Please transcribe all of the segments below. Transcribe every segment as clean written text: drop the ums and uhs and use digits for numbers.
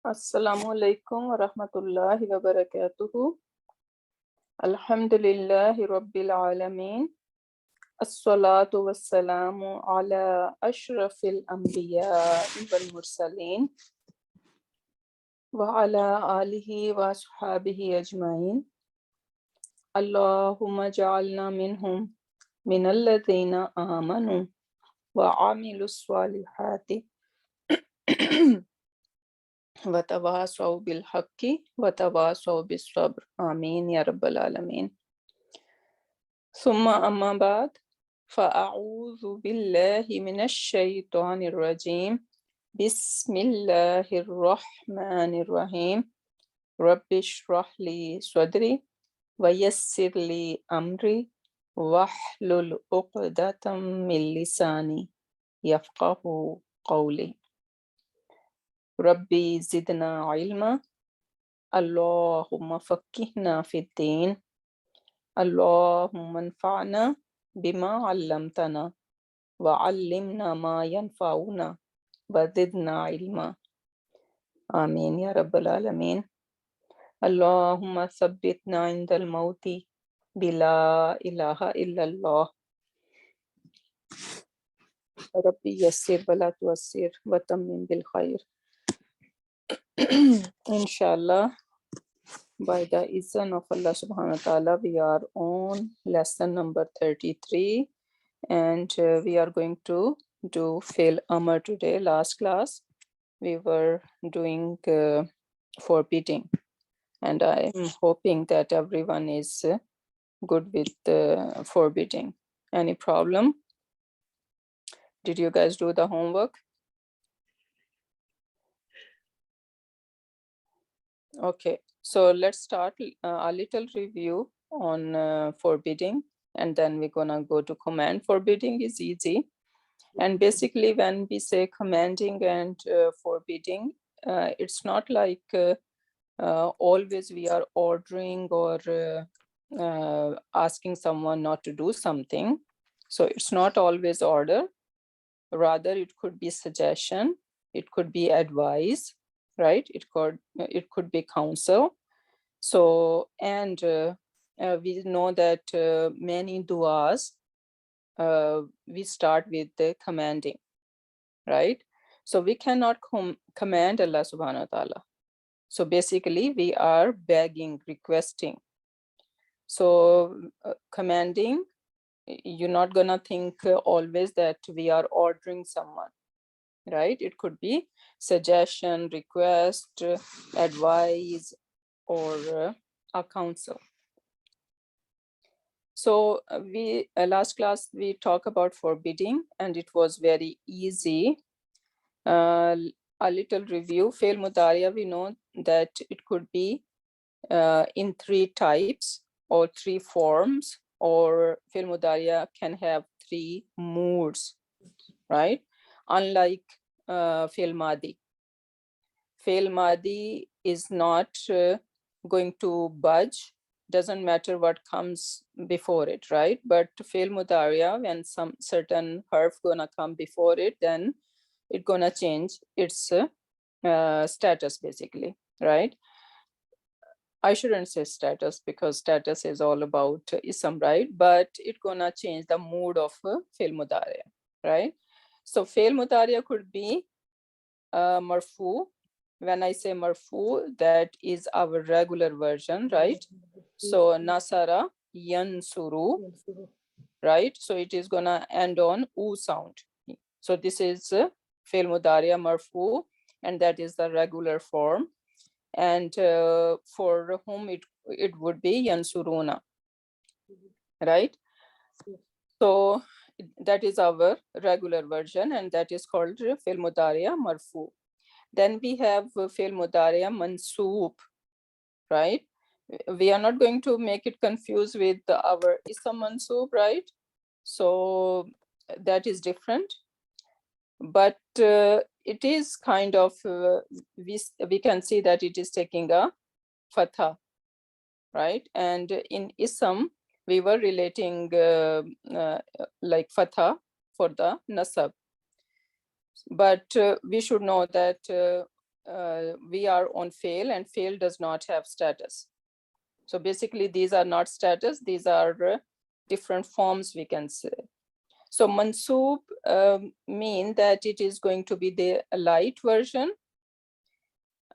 Assalamu alaikum wa rahmatullahi wa barakatuhu. Alhamdulillahi rabbil alameen. As-salatu was-salamu ala ashrafil anbiya wal mursaleen wa ala alihi wa ashabihi ajma'in. Allahumma ja'alna minhum min alladhina amanu wa amilus salihati وتواصوا بالحق وتواصوا بالصبر آمين يا رب العالمين. ثم أما بعد فأعوذ بالله من الشيطان الرجيم بسم الله الرحمن الرحيم رب اشرح لي صدري ويسر لي أمري واحلل عقدة من لساني يفقه قولي ربي زدنا علما اللهم فقهنا في الدين اللهم انفعنا بما علمتنا وعلمنا ما ينفعنا وزدنا علما آمين يا رب العالمين. اللهم ثبتنا عند الموت بلا إله إلا الله ربي يسر ولا تعسر وتمم بالخير. Inshallah, by the izn of Allah subhanahu wa ta'ala, we are on lesson number 33 and we are going to do Fail Amar today. Last class we were doing forbidding, and I am hoping that everyone is good with forbidding. Any problem? Did you guys do the homework? Okay, so let's start a little review on forbidding, and then we're gonna go to command. Forbidding is easy, and basically when we say commanding and forbidding, it's not like always we are ordering or asking someone not to do something. So it's not always order, rather it could be suggestion, it could be advice, right? It could be counsel. So, and we know that many du'as, we start with the commanding, right? So we cannot command Allah subhanahu wa ta'ala. So basically we are begging, requesting. So commanding, you're not gonna think always that we are ordering someone, right? It could be suggestion, request, advice, or a counsel. So we last class we talked about forbidding, and it was very easy. A little review. Fail mudariya, we know that it could be in 3 types or 3 forms, or fail mudariya can have 3 moods, right? Unlike fail madi. Fail madi is not going to budge, doesn't matter what comes before it, right? But fail mudariya, when some certain harf gonna come before it, then it gonna change its status basically, right? I shouldn't say status because status is all about ism, right? But it gonna change the mood of fail mudariya, right? So fail mudariya could be marfu. When I say marfu, that is our regular version, right? So nasara, yansuru, right? So it is gonna end on u sound. So this is fail mudariya marfu, and that is the regular form. And for whom it would be yansuruna, right? So that is our regular version, and that is called fail mudariya marfu. Then we have fail mudariya mansoob, right? We are not going to make it confused with our ism mansoob, right? So that is different, but it is kind of we can see that it is taking a fatha, right? And in ism we were relating like fatha for the nasab, but we should know that we are on fail, and fail does not have status. So basically these are not status, these are different forms, we can say. So mansoob mean that it is going to be the light version,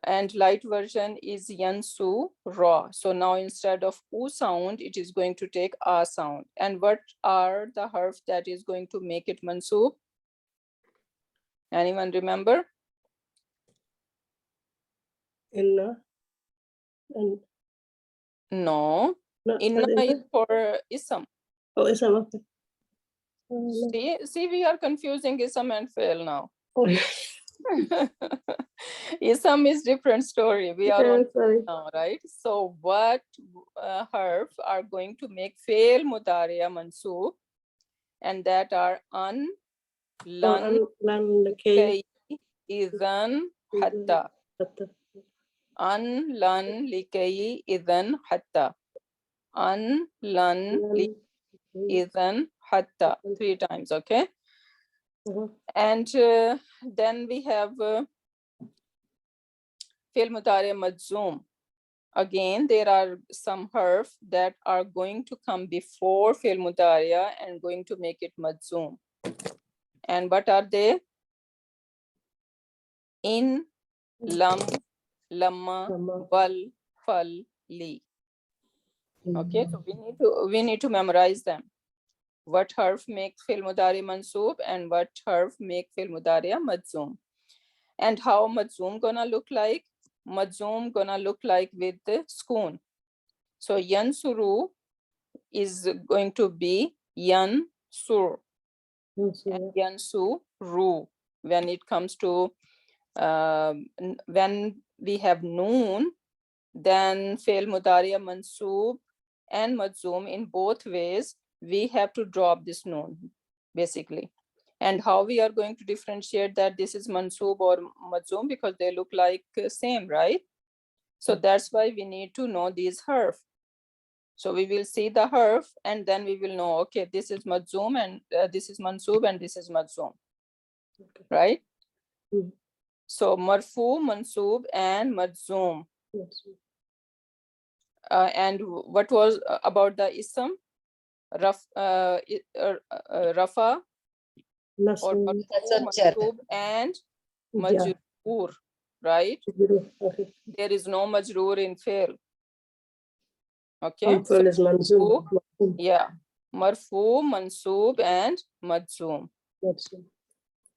and light version is yansu ra. So now instead of u sound, it is going to take a sound. And what are the harf that is going to make it mansoob? Anyone remember? Inna. And No. no, Inna is for ism. oh, ism. Okay. See, we are confusing ism and fail now. Oh, Ism is different story. We are on sorry. now, right? So what harf are going to make fail mudariya mansoob, and that are an, lan, kay, idhan, hatta. An, lan, likay, idhan, hatta. An, lan, idhan, hatta. 3 times, okay? And then we have fi'l mudari majzoom. Again, there are some harf that are going to come before fi'l mudariya and going to make it majzoom. And what are they? In, lam, lamma, wal, fal, li. Okay, so we need to memorize them. What harf make fi'l mudari mansoob and what harf make fi'l mudariya majzoom. And how majzoom gonna look like? Majzoom gonna look like with the schoon. So yansuru is going to be yansur and yansuru. When it comes to when we have noon, then fail mudariya mansoob and majzoom, in both ways we have to drop this noon basically. And how we are going to differentiate that this is mansoob or majzoom, because they look like same, right? So that's why we need to know these harf. So we will see the harf and then we will know, okay, this is majzoom and this is mansoob and this is majzoom, right? So marfu, mansoob and majzoom. And what was about the ism? Rafa or mansoob and majroor, right? There is no majroor in fail. Okay, so yeah, marfu, mansoob and majzoom.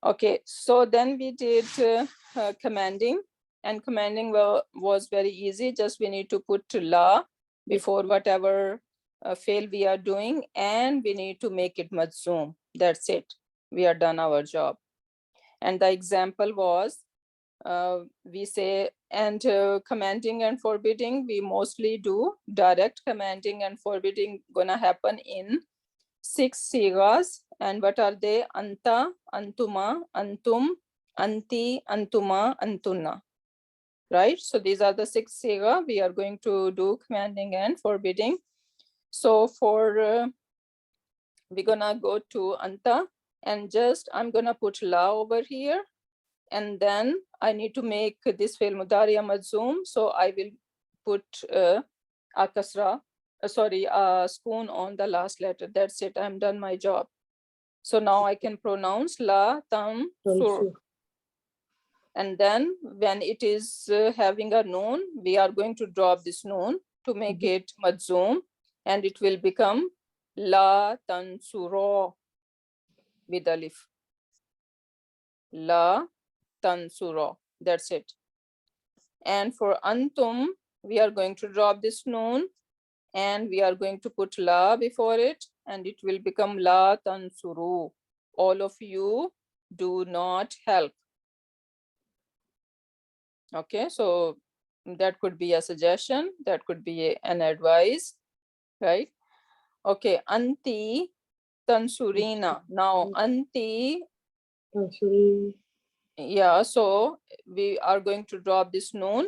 Okay, so then we did commanding, and commanding was very easy. Just we need to put la before whatever fail we are doing, and we need to make it majzoom. That's it. We are done our job. And the example was, we say, and commanding and forbidding, we mostly do direct commanding and forbidding gonna happen in 6 sigas. And what are they? Anta, antuma, antum, anti, antuma, antunna. Right? So these are the 6 siga we are going to do commanding and forbidding. So for we're gonna go to anta, and just I'm gonna put la over here, and then I need to make this fi'l mudariya majzoom. So I will put a kasra, sorry, a spoon on the last letter. That's it. I'm done my job. So now I can pronounce la tam sur. And then when it is having a noon, we are going to drop this noon to make it majzoom, and it will become la tansuro with alif. La tansuro. That's it. And for antum, we are going to drop this noon and we are going to put la before it, and it will become la tansuru. All of you do not help. Okay, so that could be a suggestion, that could be an advice, right? Okay, anti tansurina. Now anti, yeah, so we are going to drop this noon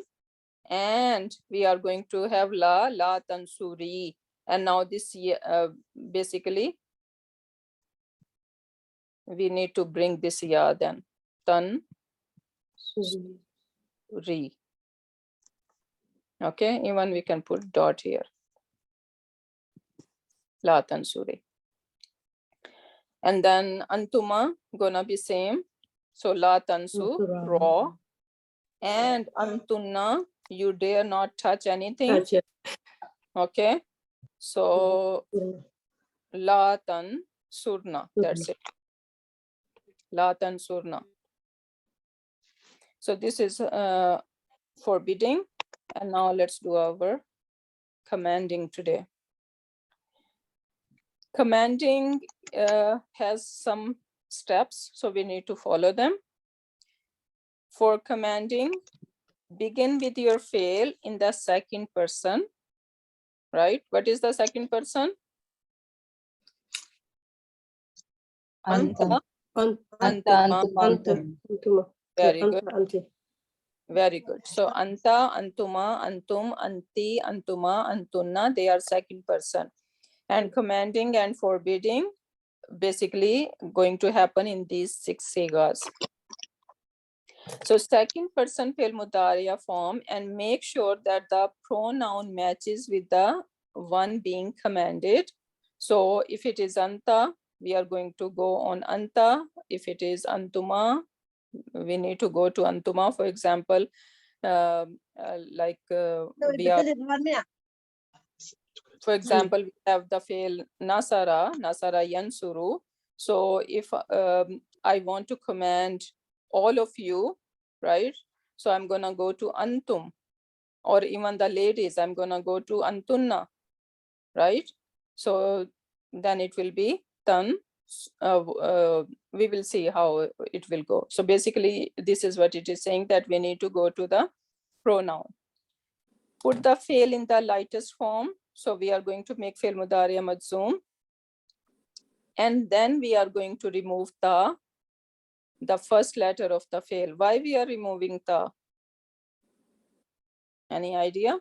and we are going to have la tansuri. And now this basically we need to bring this ya then tan tansuri. Okay, even we can put dot here. La tansuri. And then antuma gonna be same. So la tansu, Antura. raw. And antunna, you dare not touch anything. Touch it. Okay. So Mm. la tan surna, that's it. La tan surna. So this is forbidding. And now let's do our commanding today. Commanding has some steps, so we need to follow them. For commanding, begin with your fail in the second person, right? What is the second person? Anta, antuma, Antuma. very good. Anti. Very good. So anta, antuma, antum, anti, antuma, antunna, they are second person. And commanding and forbidding basically going to happen in these 6 sigas. So second person fi'l mudariya form, and make sure that the pronoun matches with the one being commanded. So if it is anta, we are going to go on anta. If it is antuma, we need to go to antuma. For example, we are, for example, we have the fail nasara yansuru. So if I want to command all of you, right? So I'm gonna go to antum, or even the ladies, I'm gonna go to antunna, right? So then it will be tan. We will see how it will go. So basically, this is what it is saying, that we need to go to the pronoun. Put the fail in the lightest form. So we are going to make fail mudariya majzoom. And then we are going to remove the first letter of the fail. Why we are removing ta? Any idea?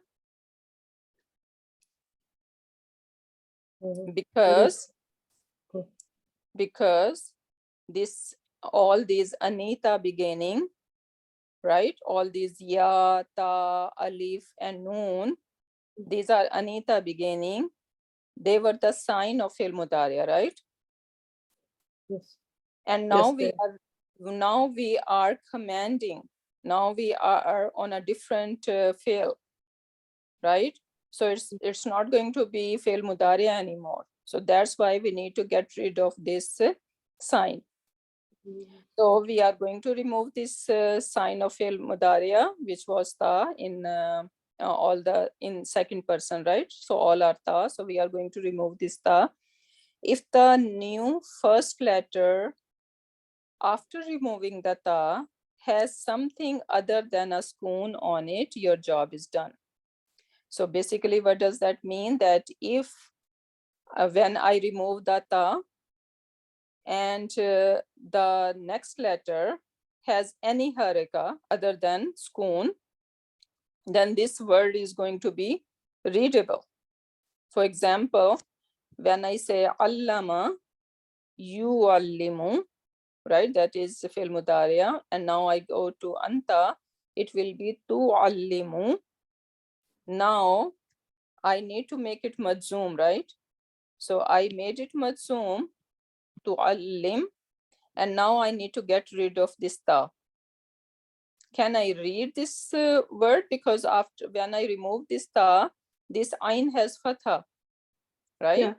Because this, all these anita beginning, right? All these ya, ta, alif, and noon, these are anita beginning. They were the sign of fail mudariya, right? Yes. And now Yes, we are commanding. Now we are on a different fail, right? So it's not going to be fail mudariya anymore. So that's why we need to get rid of this sign. So we are going to remove this sign of fail mudariya, which was ta in in second person, right? So all are ta. So we are going to remove this ta. If the new first letter after removing the ta has something other than a sukoon on it, your job is done. So basically, what does that mean? That if when I remove the ta and the next letter has any haraka other than sukoon, then this word is going to be readable. For example, when I say allama, yuallimu, right? That is fi'l mudariya. And now I go to anta, it will be tu'allimu. Now I need to make it majzoom, right? So I made it majzoom, tu'allim, and now I need to get rid of this ta. Can I read this word? Because after, when I remove this ta, this ain has fatha, right? Yeah.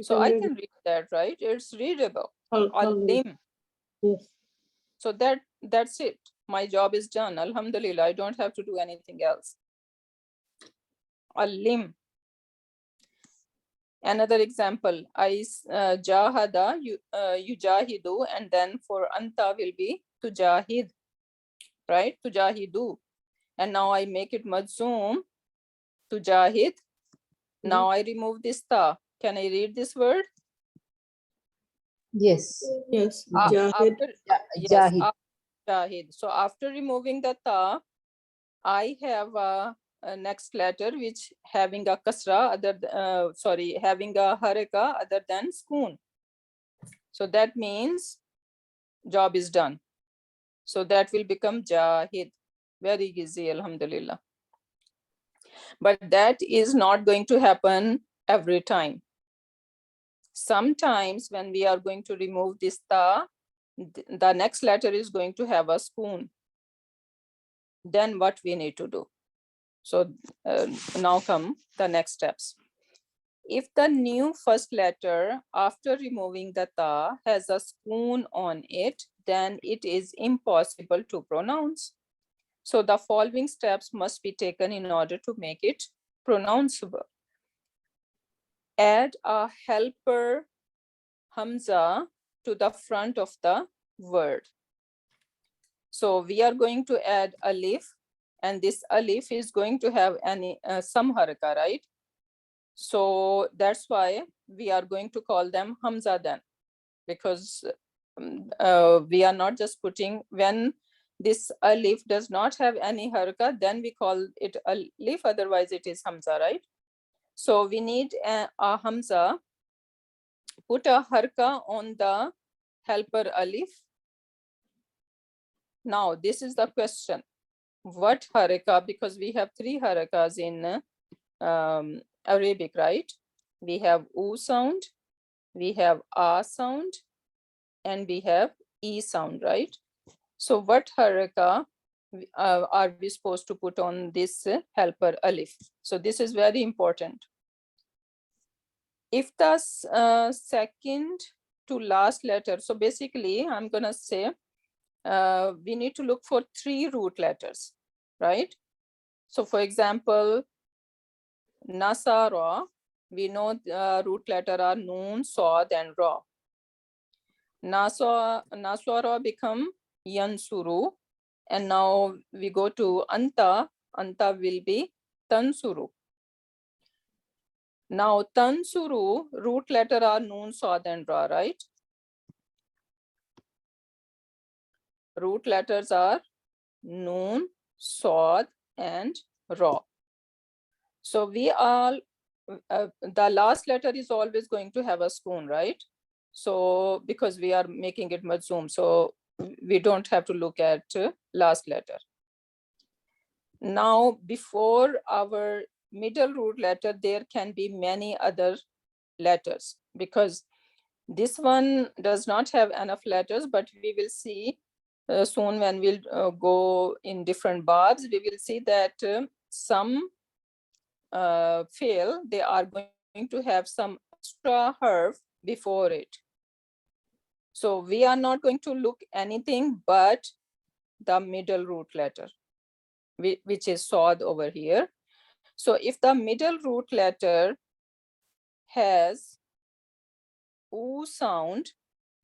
So I can read that, right? It's readable. Allim. Yes. So that's it. My job is done. Alhamdulillah, I don't have to do anything else. Allim. Another example, I jahada, yujahidu, and then for anta will be tujahid, right? Tujahidu. And now I make it majzoom, tujahid. Now I remove this ta. Can I read this word? Yes. Yes. After, yes, Jahid. Jahid. So after removing the ta, I have a next letter which having a kasra having a haraka other than sukoon. So that means job is done. So that will become jahid. Very easy, alhamdulillah. But that is not going to happen every time. Sometimes when we are going to remove this ta, the next letter is going to have a spoon. Then what we need to do? So now come the next steps. If the new first letter after removing the ta has a spoon on it, then it is impossible to pronounce. So the following steps must be taken in order to make it pronounceable. Add a helper hamza to the front of the word. So we are going to add alif, and this alif is going to have some haraka, right? So that's why we are going to call them hamza then, because we are not just putting, when this alif does not have any haraka, then we call it alif, otherwise it is hamza, right? So we need a hamza. Put a haraka on the helper alif. Now this is the question. What haraka? Because we have 3 harakas in Arabic, right? We have u sound, we have a sound, and we have e sound, right? So what haraka are we supposed to put on this helper alif? So this is very important. If the second to last letter, so basically I'm gonna say we need to look for 3 root letters, right? So for example, Nasara, we know root letter are Noon, Sod, and Ra. Nasara become Yansuru, and now we go to Anta. Anta will be Tansuru. Now Tansuru, root letter are Noon, Sod, and Ra, right? Root letters are Noon, Sod, and Ra. So we all, the last letter is always going to have a spoon, right? So because we are making it majzoom, so we don't have to look at last letter. Now before our middle root letter, there can be many other letters, because this one does not have enough letters, but we will see soon when we'll go in different babs, we will see that some fail, they are going to have some extra harf before it. So we are not going to look anything but the middle root letter, which is Sod over here. So if the middle root letter has oo sound,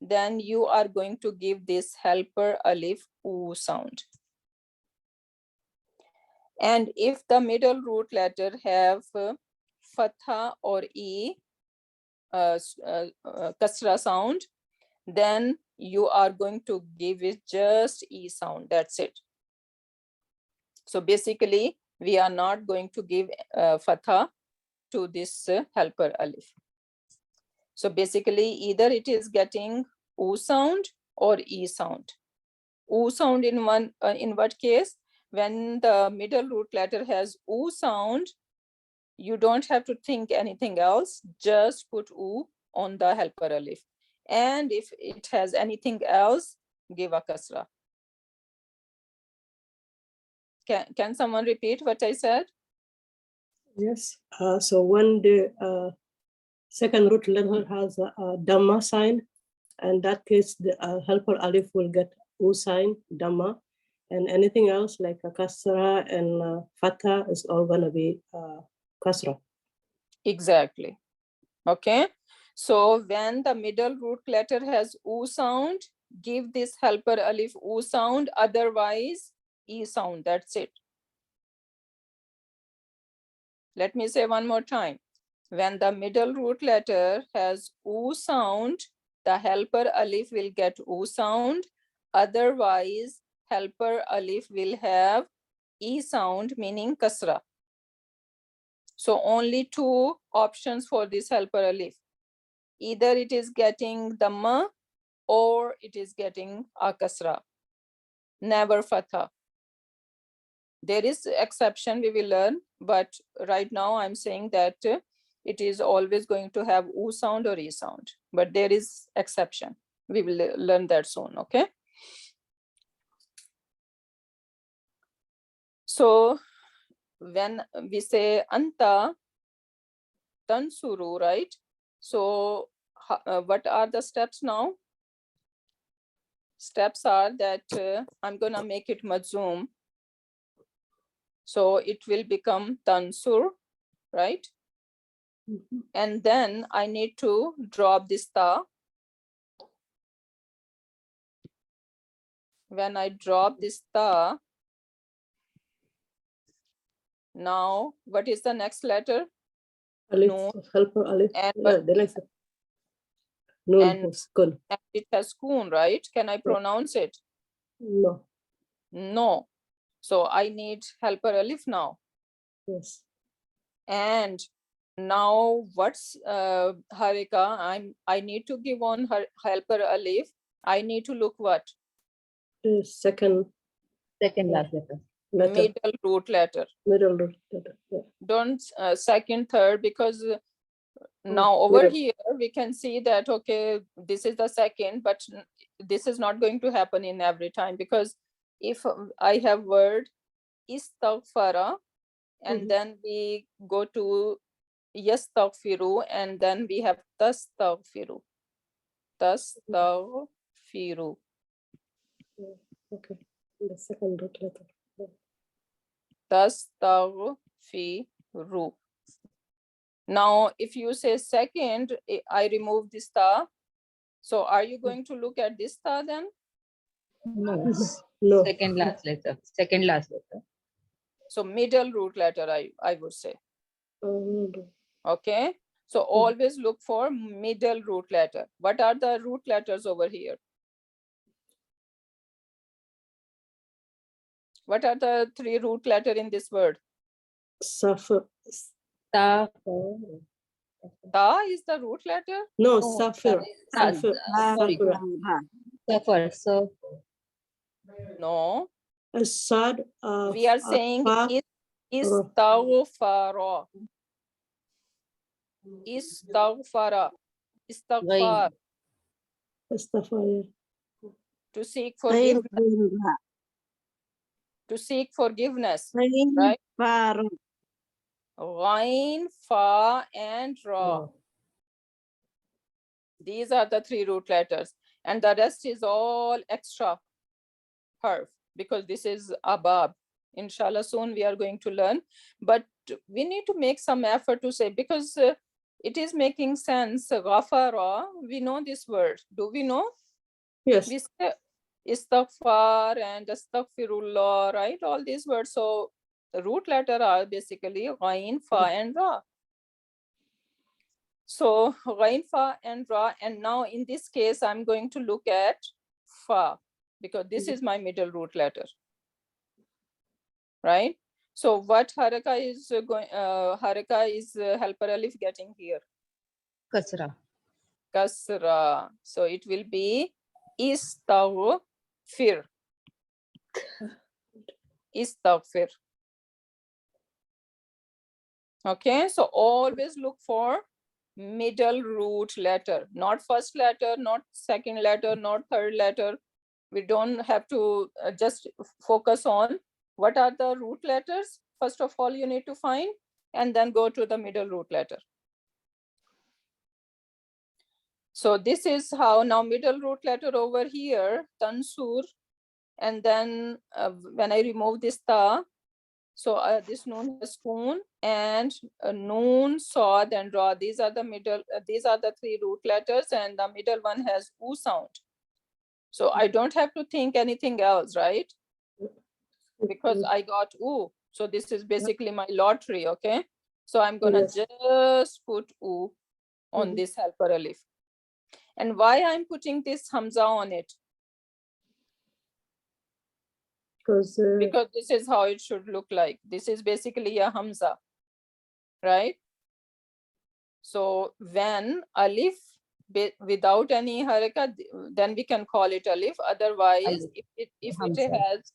then you are going to give this helper alif oo sound. And if the middle root letter have fatha or e, kasra sound, then you are going to give it just e sound, that's it. So basically we are not going to give fatha to this helper alif. So basically either it is getting oo sound or e sound. Oo sound in what case? When the middle root letter has oo sound, you don't have to think anything else, just put oo on the helper alif. And if it has anything else, give a kasra. Can someone repeat what I said? Yes. So when the second root letter has a Dhamma sign, and that case the helper alif will get U sign, Dhamma, and anything else like a kasra and fatha is all gonna be kasra. Exactly. Okay. So when the middle root letter has oo sound, give this helper alif oo sound, otherwise e sound, that's it. Let me say one more time. When the middle root letter has oo sound, the helper alif will get oo sound, otherwise helper alif will have e sound, meaning kasra. So only 2 options for this helper alif. Either it is getting dhamma or it is getting a kasra, never fatha. There is exception we will learn, but right now I'm saying that it is always going to have U sound or E sound, but there is exception. We will learn that soon, okay? So when we say anta tansuru, right? So what are the steps now? Steps are that I'm gonna make it majzoom. So it will become tansur, right? Mhm. And then I need to drop this ta. When I drop this ta, now what is the next letter? Alif, Noon. helper alif. And, The next noon, and- skun. and it has kun, right? Can I pronounce it? No. No. So I need helper alif now. Yes. And now what's harika? I need to give on her helper alif. I need to look what? The second last letter. letter. Middle root letter. Middle root letter. Yeah. Don't second, third, because now over middle. here we can see that, okay, this is the second, but this is not going to happen in every time, because if I have word istaghfara and Mhm. then we go to yastaghfiru and then we have tastaghfiru. Tastaghfiru. Okay. The second root letter. Tastaghfiru. Now, if you say second, I remove this ta. So are you going to look at this ta then? No. No. Second last letter. Second last letter. So middle root letter, I would say. No. Okay. So always look for middle root letter. What are the root letters over here? What are the three root letter in this word? Suffer. Ta. Ta is the root letter? No, No, Safir. Safir. sorry. Suffer. So No. Sad. We are saying istaghfara. Istaghfara. Istaghfar. Mustafa. To seek forgiveness. To seek forgiveness. Right? Ghain, fa, and ra. These are the three root letters. And the rest is all extra harf, because this is abab. Inshallah, soon we are going to learn. But we need to make some effort to say, because it is making sense. Ghafara, we know this word. Do we know? Yes. We say istaghfar and astaghfirullah, right? All these words. So the root letter are basically ghain, fa, and ra. So ghain, fa, and ra. And now in this case, I'm going to look at fa, because this is my middle root letter, right? So what haraka is helper alif getting here? kasra. Kasra. So it will be istaghfir. Istaghfir. Okay, so always look for middle root letter, not first letter, not second letter, not third letter. We don't have to just focus on what are the root letters. First of all, you need to find and then go to the middle root letter. So this is how now middle root letter over here, tansur, and then when I remove this ta, so this noon has spoon and noon, sod, and ra. These are the middle, these are the three root letters, and the middle one has u sound. So I don't have to think anything else, right? Because I got u. So this is basically my lottery, okay? So I'm gonna just put u on this helper alif. And why I'm putting this hamza on it? Because This is how it should look like. This is basically a hamza, right? So when alif without any haraka, then we can call it alif. Otherwise, Alif. if it Hamza. has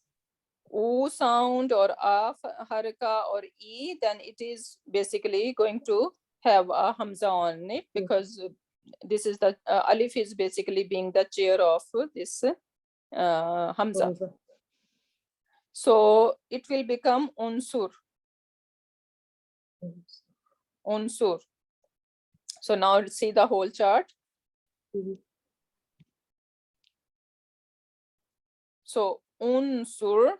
oo sound or a haraka or e, then it is basically going to have a hamza on it, because this is the alif is basically being the chair of this hamza. Hamza. So it will become unsur. Unsur. So now see the whole chart. Mhm. So unsur,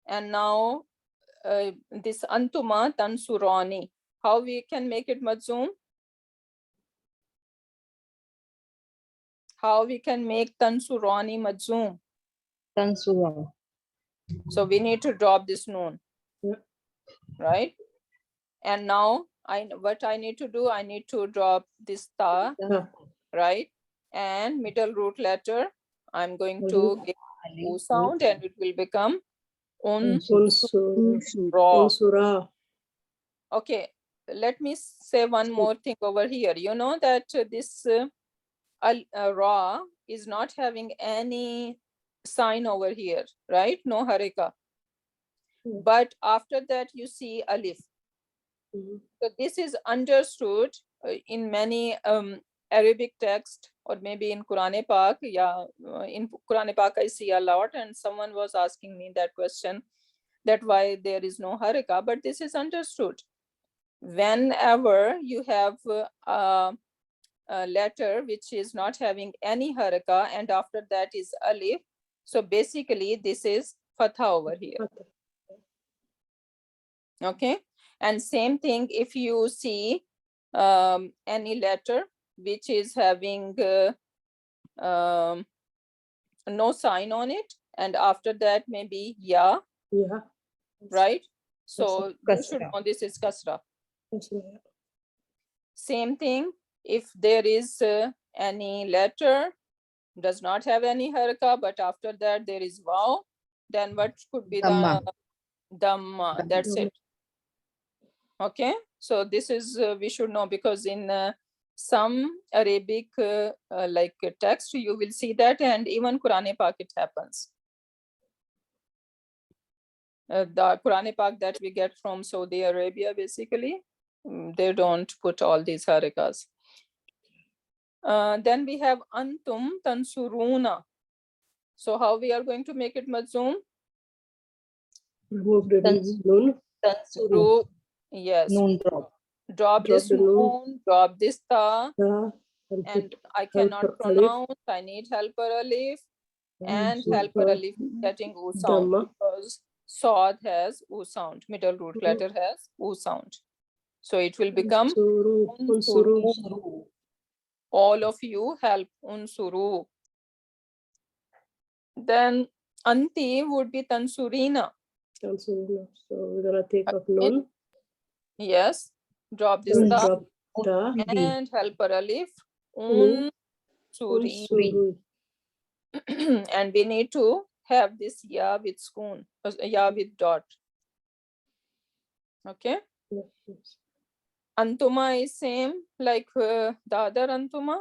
and now this antuma tansurani. How we can make it majzoom? How we can make tansurani majzoom? Tansura. So we need to drop this noon, Yeah. right? And now what I need to do, I need to drop this ta, Yeah. right? And middle root letter, I'm going to give u sound, and it will become un raw. Unsura. Okay, let me say one more thing over here. You know that this ra is not having any sign over here, right? No harika. Yeah. But after that, you see alif. Mhm. So this is understood in many Arabic text, or maybe in Quran Pak. Yeah, in Quran Pak I see a lot, and someone was asking me that question, that why there is no harika, but this is understood. Whenever you have a letter which is not having any haraka, and after that is alif, so basically this is fatha over here. Okay, and same thing if you see any letter which is having no sign on it, and after that maybe ya, Yeah. right? So you Kasra. should know this is kasra. Unsura. Same thing if there is any letter does not have any haraka, but after that there is waw, then what could be Dhamma. the dhamma? That's it. Okay, so this is we should know, because in some Arabic like text you will see that, and even Quran Pak it happens. The Quran Pak that we get from Saudi Arabia, basically, they don't put all these harakas. Then we have antum tansuruna. So how we are going to make it majzoom? Remove the Tans- noon. Tansuru, yes. Noon drop. Drop this the noon. noon, drop this ta, Yeah. and I cannot helper alif. pronounce. I need helper alif, and helper Super alif getting u sound, Dhamma. because Saad has u sound, middle root letter has u sound. So it will become Unsuru. Unsuru. unsuru. All of you help unsuru. Then anti would be tansurina. Unsuru. So we're gonna take up noon. Yes, drop this Then ta, drop ta. and helper alif Nu. unsuri. Unsuru. And we need to have this ya with spoon, ya with dot. Okay, Yes, yes. antuma is same like the other antuma,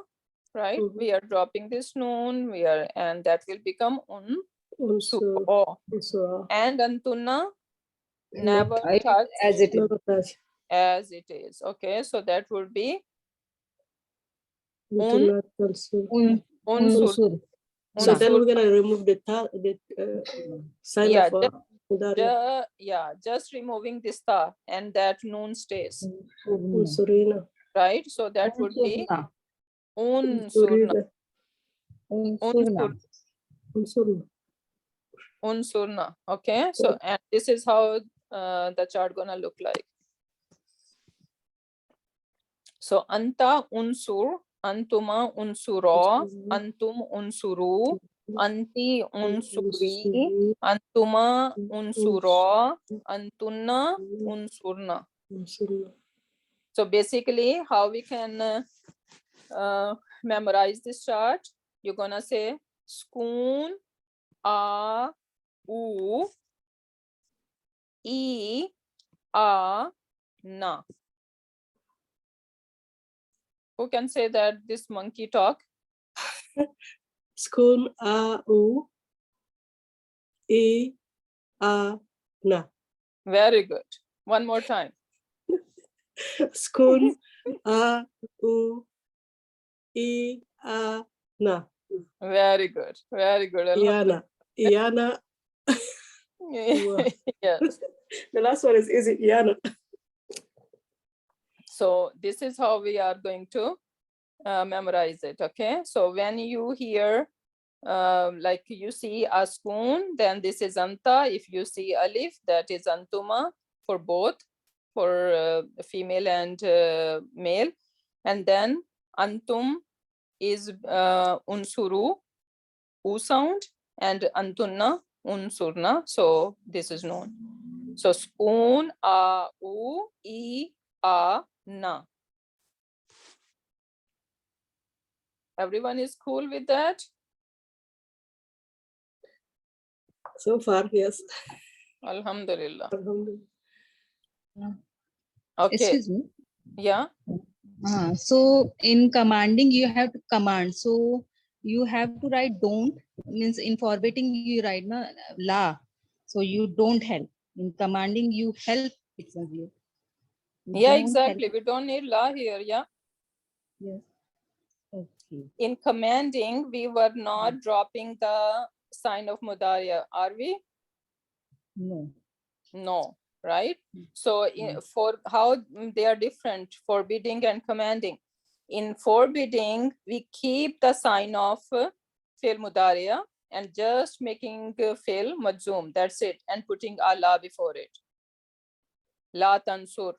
right? Mhm. We are dropping this noon, and that will become Unsur. oh. Unsura. And antuna never Right, touch as it is. Never touch. as it is. Okay, so that would be We do Un- not unsur. unsur. So then unsur. we're gonna remove the sign Yeah, of yeah, just removing this ta, and that noon stays, Unsurina. right? So that would be unsurna. Unsurina. Unsur, Unsurna. unsurna. Okay, so and this is how the chart gonna look like. So anta unsur, antuma unsuro, antum unsuru, anti unsuri, antuma unsuro, antunna unsurna. Unsurna. So basically, how we can memorize this chart? You're gonna say skoon, a, u, e, a, na. Who can say that this monkey talk? Skun a u e na. Very good. One more time. Schoon, u, I, na. Very good. Very good. Iana. Iana. Wow. Yes. The last one is easy. Iana. So this is how we are going to memorize it. Okay. So when you hear, like you see a spoon, then this is anta. If you see alif, that is antuma for both, for female and male. And then antum is unsuru, u sound, and antunna, unsurna. So this is known. So spoon, a, u, I, a, na. Everyone is cool with that? So far, yes. Alhamdulillah. Alhamdulillah. Okay. Excuse me. Yeah. So in commanding, you have to command. So you have to write don't, means in formatting you write na, la. So you don't help. In commanding, you help. It's a you. Yeah, don't exactly. help. We don't need la here. Yeah. Yes. Okay. In commanding, we were not dropping the sign of mudariya, are we? No. No, right? So for how they are different, forbidding and commanding. In forbidding, we keep the sign of fi'l mudariya and just making fi'l majzoom. That's it, and putting Allah before it. La tansur.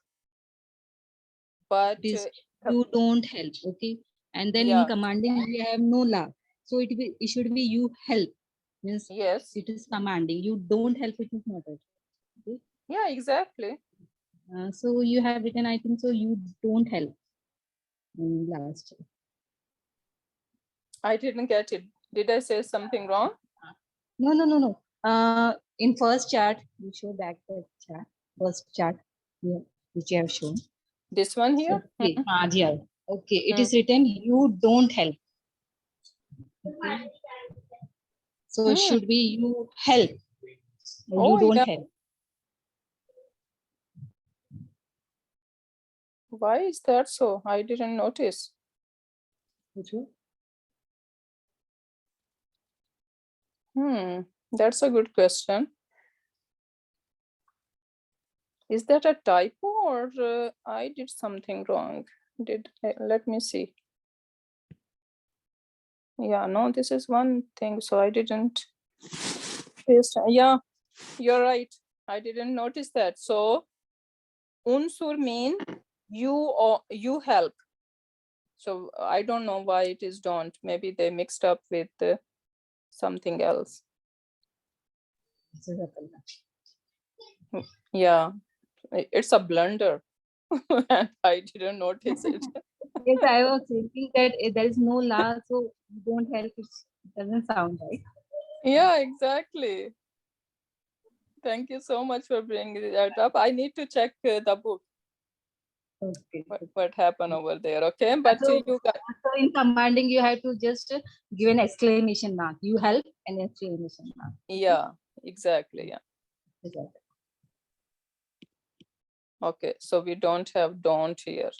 But It is you don't help. Okay. And then yeah. in commanding, we have no la. So it should be you help. Means Yes. it is commanding. You don't help, it is not it. Okay. Yeah, exactly. So you have written, I think so, you don't help in last. I didn't get it. Did I say something wrong? No. In first chart, you show back the chart, first chart, yeah, which you have shown. This one here? Okay, yeah. Okay, it Hmm. is written, you don't help. Okay. So it should be you help. Oh, You don't yeah. help. Why is that so? I didn't notice. Which one? That's a good question. Is that a typo or I did something wrong? Let me see. Yeah, no, this is one thing. So I didn't paste. Yeah, you're right. I didn't notice that. So unsur mean you or you help. So I don't know why it is don't. Maybe they mixed up with something else. Yeah, it's a blunder. And I didn't notice it. Yes, I was thinking that there is no la, so you don't help, it doesn't sound right. Yeah, exactly. Thank you so much for bringing that up. I need to check the book. Okay. What happened over there? Okay, but So, you got. so in commanding, you have to just give an exclamation mark. You help an exclamation mark. Yeah, exactly. Yeah. Okay. Okay, so we don't have don't here.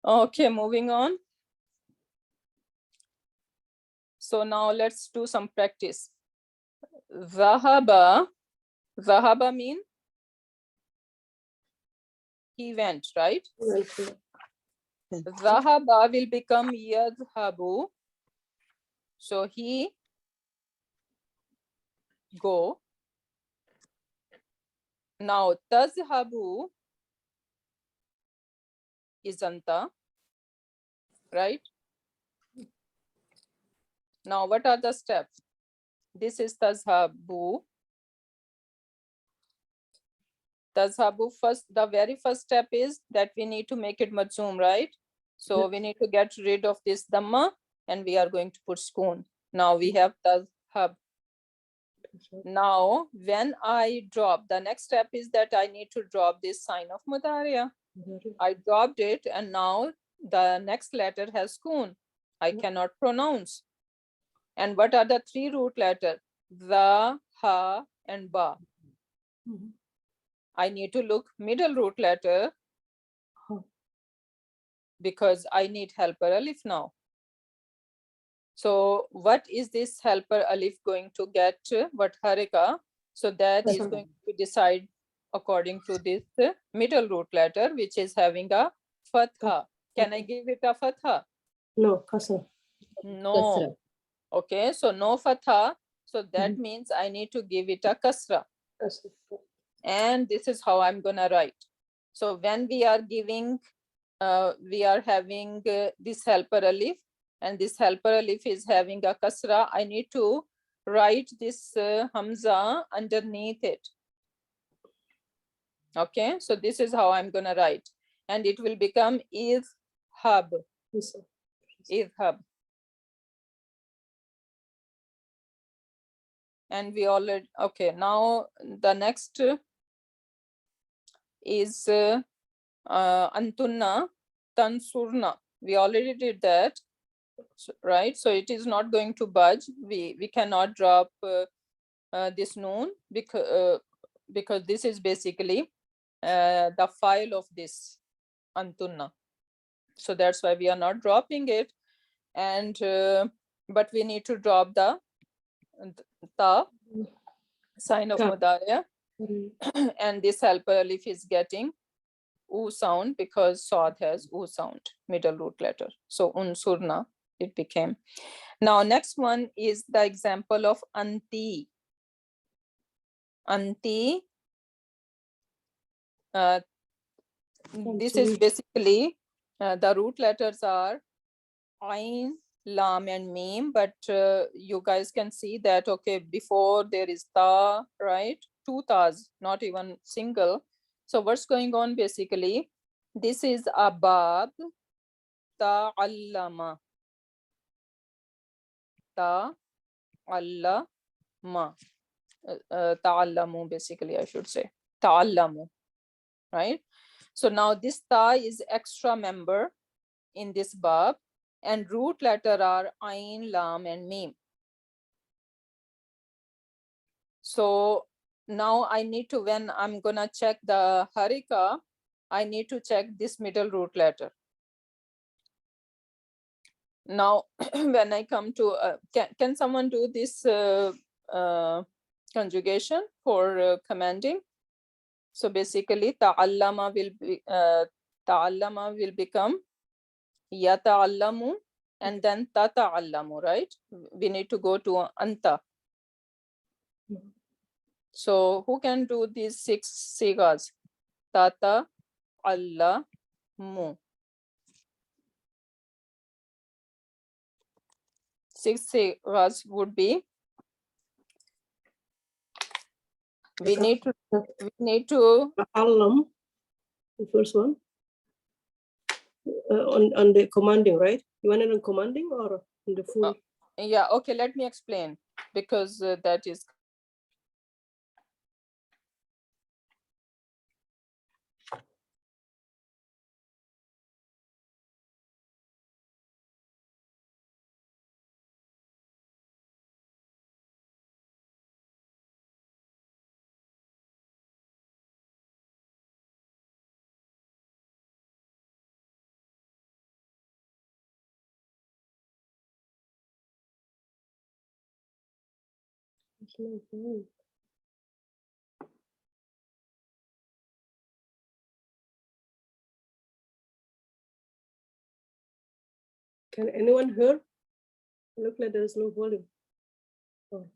Okay, moving on. So now let's do some practice. Zahaba. Zahaba mean he went, right? Zahaba will become yadhabu. So he go. Now tazhabu is anta, right? Now what are the steps? This is tazhabu. Tazhabu first, the very first step is that we need to make it majzoom, right? So we need to get rid of this dhamma and we are going to put spoon. Now we have tazhab. Now when I drop, the next step is that I need to drop this sign of mudariya. I dropped it and now the next letter has spoon. I cannot pronounce. And what are the three root letters? the, ha, and ba. Mhm. I need to look middle root letter Ha. because I need helper alif now. So what is this helper alif going to get? What harika? So that is Kasra. going to be decided according to this middle root letter, which is having a fatha. Can I give it a fatha? No, kasra. No. Kasra. Okay, so no fatha. So that Mhm. means I need to give it a kasra. Kasra. And this is how I'm gonna write. So when we are giving, we are having this helper alif, and this helper alif is having a kasra, I need to write this hamza underneath it. Okay, so this is how I'm gonna write, and it will become idhab, Yes, idhab. And we already, okay, now the next is antunna tansurna. We already did that. Right, so it is not going to budge. We cannot drop this noon because this is basically the file of this antunna, so that's why we are not dropping it. And but we need to drop the ta sign of Ta. mudaya, and this helper alif is getting u sound because Saad has u sound, middle root letter. So unsurna it became. Now next one is the example of anti. Anti, this is basically the root letters are ain, lam, and mim, but you guys can see that, okay, before there is ta, right? Two tas, not even single. So what's going on basically? This is a bab, ta'allama, ta'allama, ta'allamu basically, I should say, ta'allamu, right? So now this ta is extra member in this bab, and root letter are ain, lam, and mim. So now I need to, when I'm gonna check the harika, I need to check this middle root letter. Now when I come to can someone do this conjugation for commanding? So basically ta'allama will become yata'allamu, and then tata'allamu, right? We need to go to anta. So who can do these 6 sigas? Tata, Allah, mu. 6 sigas would be, we need to Alam, the first one. On the commanding, right? You want it on commanding or in the full? yeah, okay, let me explain, because that is Can anyone hear? Look like there's no volume. Oh.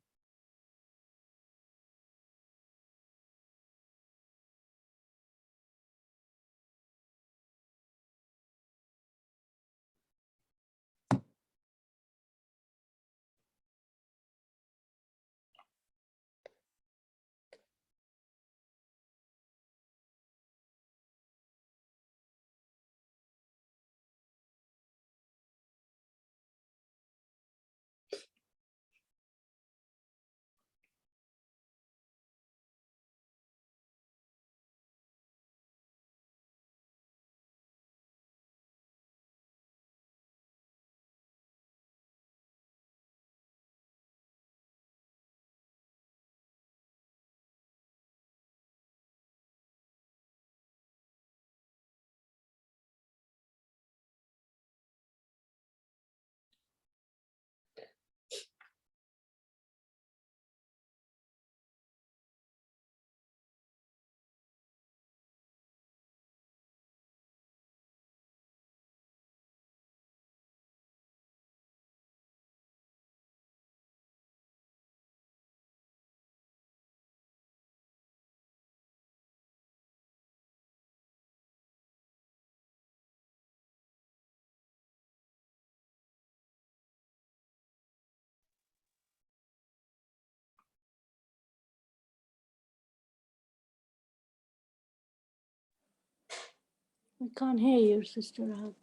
We can't hear you, Sister Rahab.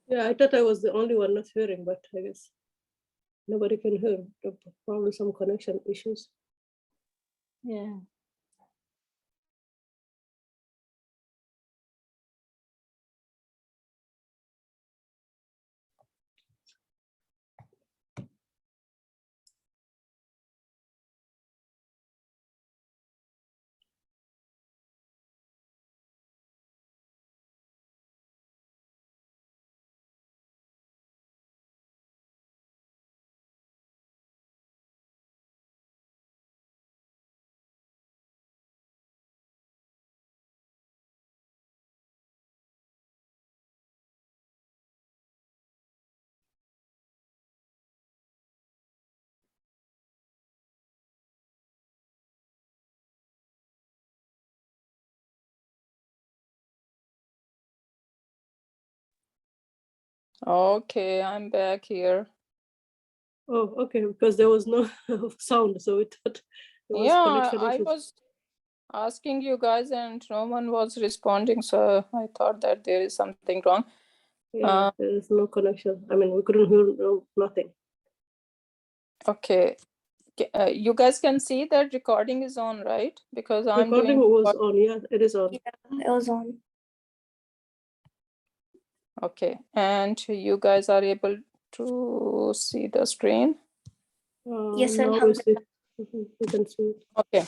Yeah, I thought I was the only one not hearing, but I guess nobody can hear. Probably some connection issues. Yeah. Okay, I'm back here. Oh, okay, because there was no sound, so we thought it was Yeah, connection I issues. was asking you guys and no one was responding, so I thought that there is something wrong. Yeah, there is no connection. I mean, we couldn't hear nothing. Okay. You guys can see that recording is on, right? Because I'm Recording doing. was on. Yeah, it is on. It was on. Okay, and you guys are able to see the screen? Yes, Now we see. We can see it. Okay.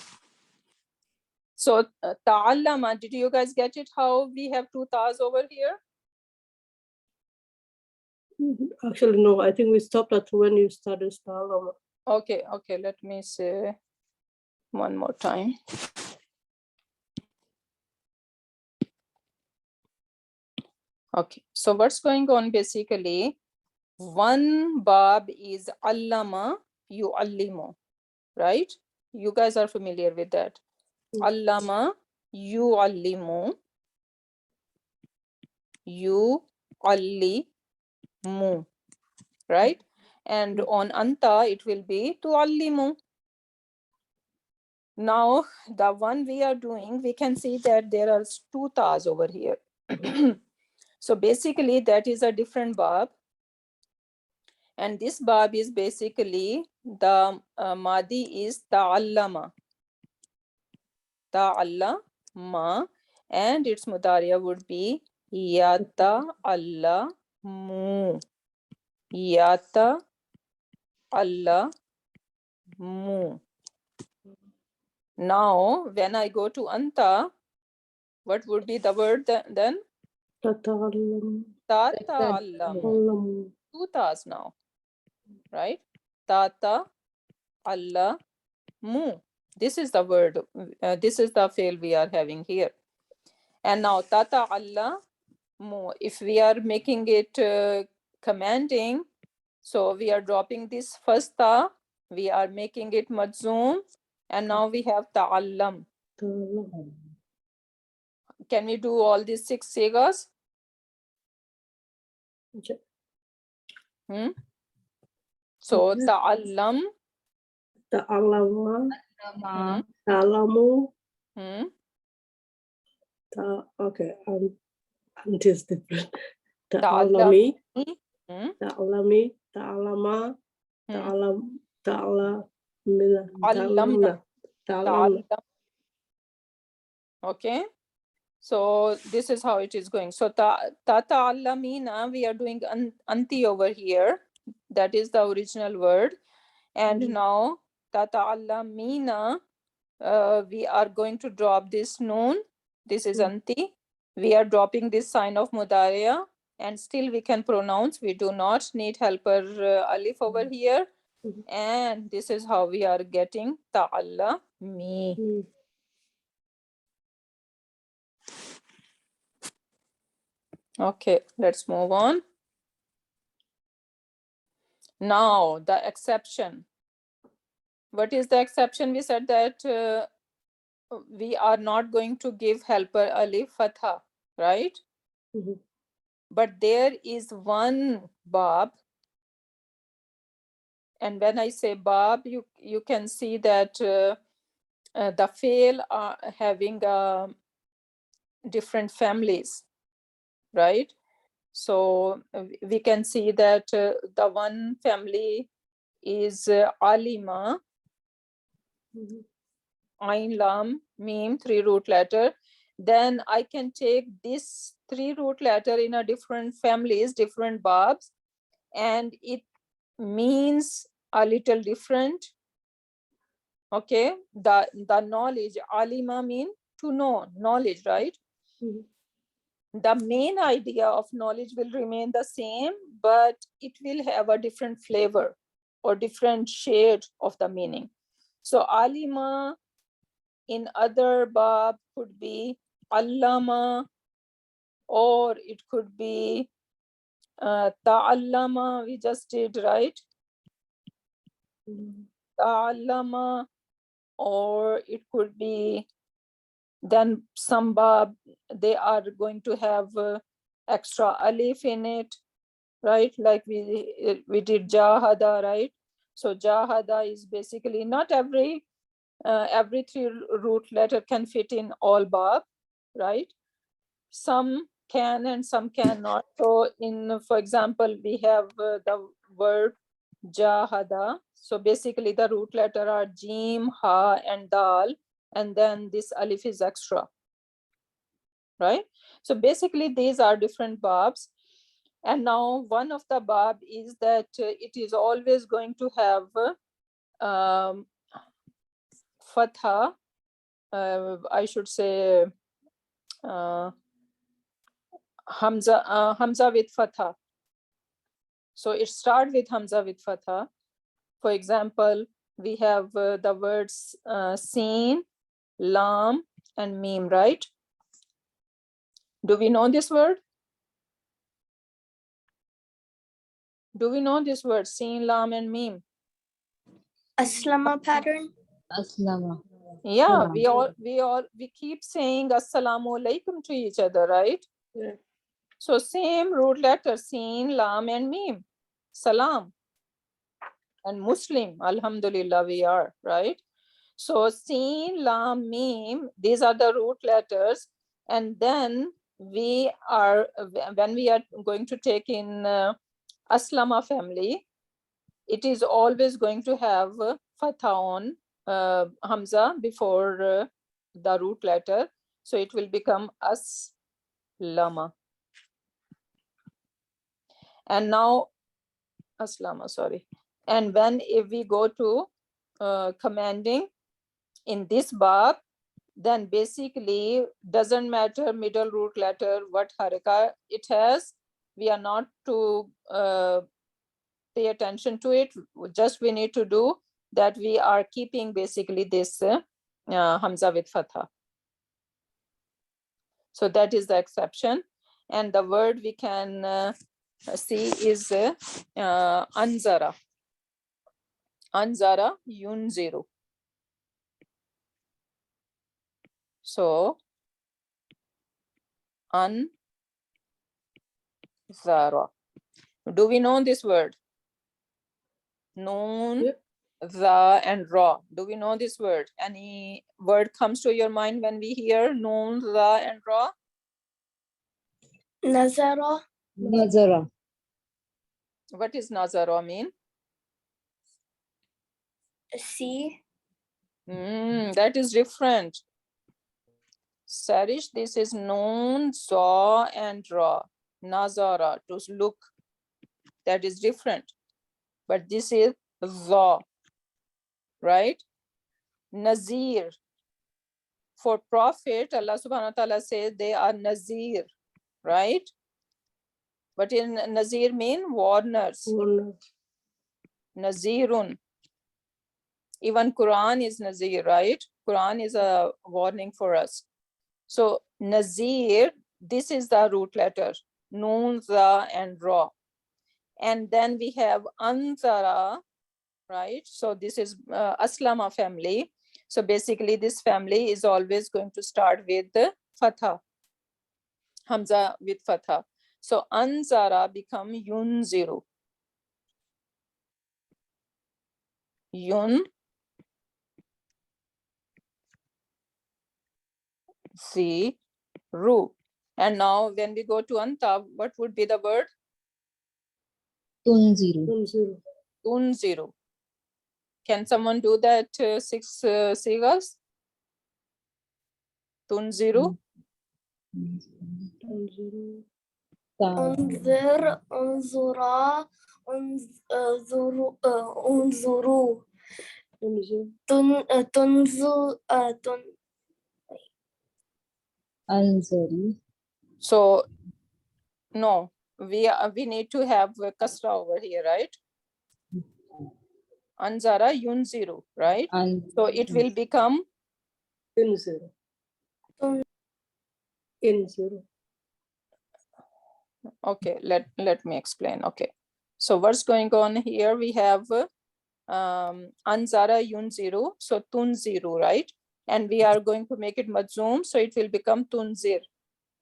So, ta'allama, did you guys get it? How we have two ta'as over here? Actually, no, I think we stopped at when you started Stalama. Okay, okay, let me say one more time. Okay, so what's going on basically? One bab is allama yu'allimu, right? You guys are familiar with that. Allama yu'allimu yu'allimu, right? And on anta it will be tu'allimu. Now the one we are doing, we can see that there are two ta'as over here. So basically that is a different bab. And this bab is basically the madi is ta'allama. Ta'allama, and its mudariya would be yata'allamu. Yata'allamu. Now, when I go to anta, what would be the word then? Tata'allam. Tata'allamu. Two ta'as now, right? Tata'allamu. This is the word, this is the fail we are having here. And now tata'allamu, if we are making it commanding, so we are dropping this first ta, we are making it majzoom, and now we have ta'allam. Can we do all these 6 sigas? Okay. So Okay. ta'allam, Ta'allama. Ma. Ta'allamu. hmm, Okay. It is different. ta'allami, Ta'allami. hmm, Ta'allami. Ta'allama. hmm, Ta'allamna. allamna, Ta'allamna. ta'allam. Okay, so this is how it is going. So ta'allamina, we are doing anti over here. That is the original word. And now tata'allamina, we are going to drop this noon. This is anti. We are dropping this sign of mudariya, and still we can pronounce. We do not need helper alif over here. And this is how we are getting ta'allami. Okay, let's move on. Now the exception. What is the exception? We said that we are not going to give helper alif fatha, right? But there is one bab, and when I say bab, you can see that the fail are having different families. right? So we can see that the one family is Alima, Mhm. Ain, Lam, Mim, 3 root letter. Then I can take this 3 root letter in a different families, different babs, and it means a little different. Okay, the knowledge, Alima mean to know, knowledge, right? Mhm. The main idea of knowledge will remain the same, but it will have a different flavor or different shade of the meaning. So Alima in other bab could be Allama, or it could be Ta'allama, we just did, right? Mhm. Ta'allama, or it could be then some bab, they are going to have extra alif in it, right? Like we did Jahada, right? So Jahada is basically not every 3 root letter can fit in all bab, right? Some can and some cannot. So in, for example, we have the word Jahada. So basically the root letter are Jim, Ha, and Dal, and then this alif is extra, right? So basically these are different babs. And now one of the bab is that it is always going to have fatha, I should say Hamza with fatha. So it starts with Hamza with fatha. For example, we have the words Sin, Lam, and Mim, right? Do we know this word? Do we know this word, Sin, Lam, and Mim? Aslama pattern. Aslama. Yeah, Salam. we keep saying Assalamu alaikum to each other, right? Yeah. So same root letter, Sin, Lam, and Mim. Salam. And Muslim, Alhamdulillah, we are, right? So Sin, Lam, Mim, these are the root letters. And then we are, when we are going to take in Aslama family, it is always going to have fatha on Hamza before the root letter. So it will become Aslama. And now, Aslama, sorry. And when if we go to commanding in this bab, then basically doesn't matter middle root letter, what haraka it has, we are not to pay attention to it. Just we need to do that we are keeping basically this Hamza with fatha. So that is the exception. And the word we can see is anzara. Anzara yunziru. So anzara. Do we know this word? Noon, Yep. the, and ra. Do we know this word? Any word comes to your mind when we hear noon, the, and ra? Nazara. Nazara. What does nazara mean? See. That is different. Sarish, this is noon, za, and ra. Nazara, to look. That is different. But this is za, right? Nazir. For Prophet, Allah subhanahu wa ta'ala says they are Nazir, right? But in Nazir mean warners. Warner. Nazirun. Even Quran is Nazir, right? Quran is a warning for us. So Nazir, this is the root letter, Noon, Za, and Ra. And then we have Anzara, right? So this is Aslama family. So basically this family is always going to start with the Fatha, Hamza with Fatha. So Anzara become Yunziru. Yunziru. And now when we go to anta, what would be the word? Tunziru. Tunziru. Tunziru. Can someone do that 6 sigas? Tunziru. Tunziru. انظر انظرا انظروا انظروا Tunziru. تنظر Anzari. So no, we need to have a kasra over here, right? Anzara yunziru, right? So it will become Inziru. Tun- Inziru. okay. Let me explain. Okay, so what's going on here? We have anzara yunziru, so tunziru, right? And we are going to make it majzoom, so it will become tunzir,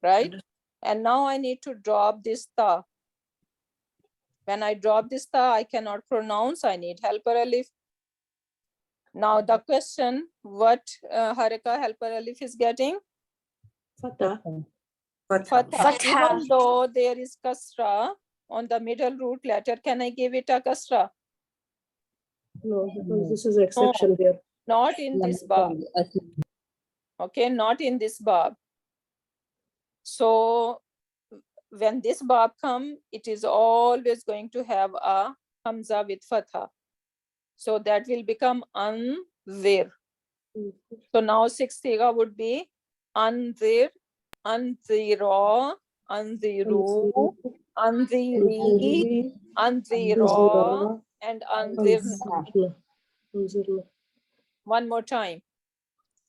right? And now I need to drop this ta. When I drop this ta, I cannot pronounce. I need helper alif. Now the question, what haraka helper alif is getting? Fatah. Fatha. Fatha. Even though there is kasra on the middle root letter, can I give it a kasra? No, because this is exception here. Not in this bab. Okay, not in this bab. So when this bab come, it is always going to have a hamza with fatha. So that will become anzir. So now 6 siga would be anzir, anzira, anziru, anziri, anzira, and anzirna. Tunziru. One more time.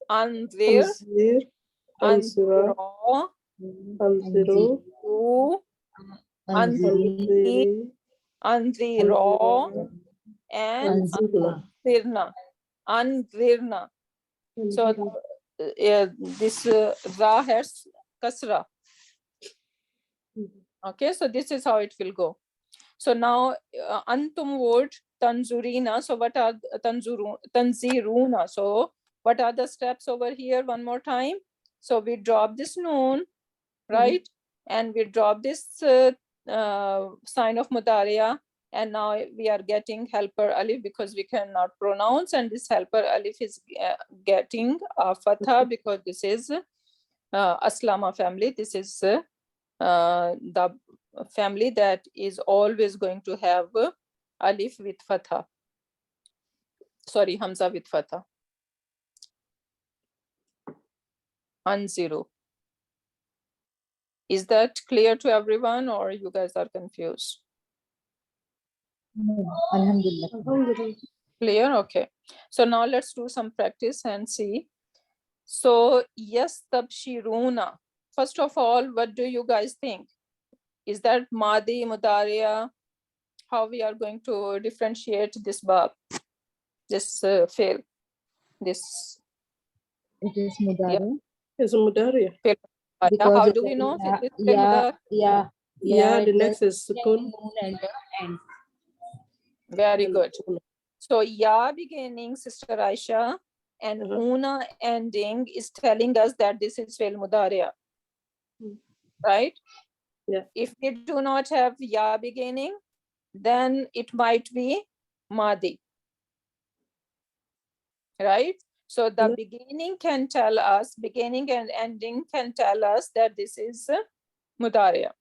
Anzir, Anzir. Anzira. anzira, Anziru. anziri, Anziri. anzira, and Anzirna. anzirna. Anzirna. So this ra has kasra. Okay, so this is how it will go. So now antum word tanzurina. So what are tanziruna? So what are the steps over here? One more time. So we drop this noon, right? And we drop this sign of mudariya. And now we are getting helper alif because we cannot pronounce, and this helper alif is getting fatha because this is aslama family. This is the family that is always going to have alif with fatha. Sorry, hamza with fatha. Anziru. Is that clear to everyone, or you guys are confused? Alhamdulillah. Alhamdulillah. Clear? Okay. So now let's do some practice and see. So yes, tabshiruna. First of all, what do you guys think? Is that Madi, Mudariya? How we are going to differentiate this bab, this fail, this It is Mudari. It's a Mudariya. fail. Because How of do the we know? ya- It is fail mudari? Yeah, the it next gets is Sukun. noon and the end. Very good. So ya beginning, Sister Aisha, and una ending is telling us that this is fail mudariya, right? Yeah. If we do not have ya beginning, then it might be madi, right? So the Yeah. beginning can tell us, beginning and ending can tell us that this is mudariya.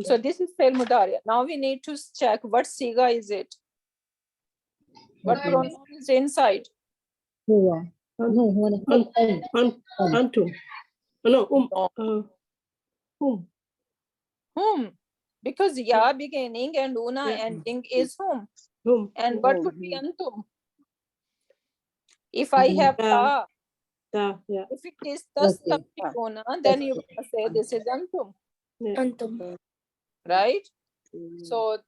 So this is fail mudariya. Now we need to check what siga is it. What Okay. pronoun is inside? Huwa. No, huwa na- Antum. No, No. whom? Whom? Because ya beginning and una Yeah. ending is whom. Whom? And what would be antum? If I have Yeah. ta, Yeah. if it is Okay. tastabshiruna, then you say this is antum, أنتم right? So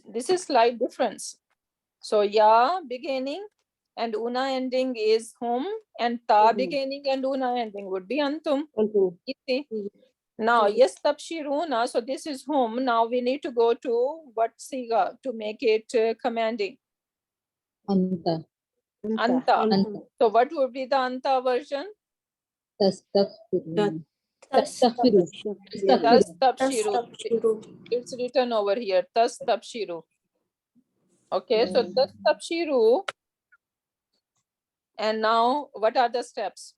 this is slight difference. So ya beginning and una ending is whom, and ta beginning and una ending would be antum. Antum. Easy. Mhm. Now, yes, tabshiruna. So this is whom. Now we need to go to what siga to make it commanding. Anta. Anta. Anta. So what would be the anta version? Tastaghfirun. Tastaghfiru. Tastabshiru. Tastabshiru. It's written over here. Tastabshiru. Okay, so tastabshiru. And now what are the steps?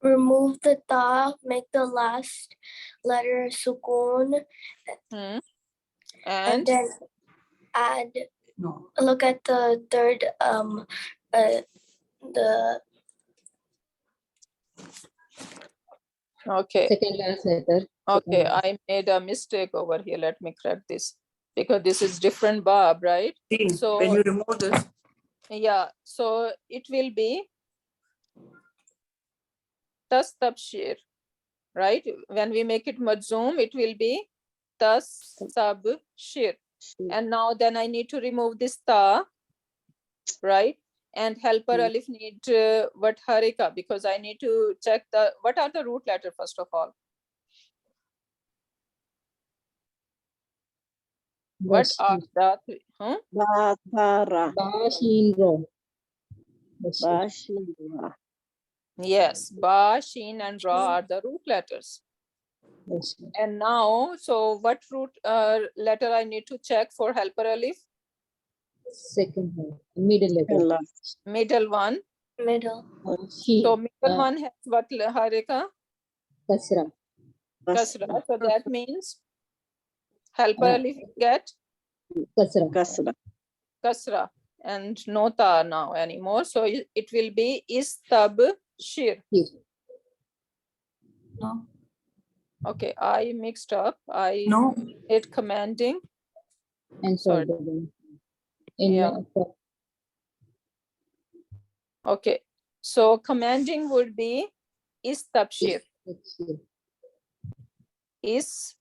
Remove the ta, make the last letter sukoon, Hmm. and And then add, No. look at the third, the okay. Second last letter. Okay, I made a mistake over here. Let me correct this because this is different Bab, right? Dean, So- when you remove this, Yeah, so it will be tastabshir, right? When we make it majzoom, it will be tasabshir. And now then I need to remove this ta, right? And helper alif need what harika, because I need to check what are the root letter first of all. What are the huh? Batara. Bashin ro. Bashira. Yes, ba, shin, and ra are the root letters. And now, so what root letter I need to check for helper alif? Second one. Middle letter. Ella. Middle one. middle. She. So middle one has what harika? Kasra. Kasra. So that means helper Uh, alif get Kasra. Kasra. kasra and no ta now anymore. So it will be istabshir. She. no, Okay, I mixed up. I no, did commanding. And Sorry. forbidden. In Yeah. Okay, so commanding would be istabshir. Istabshir.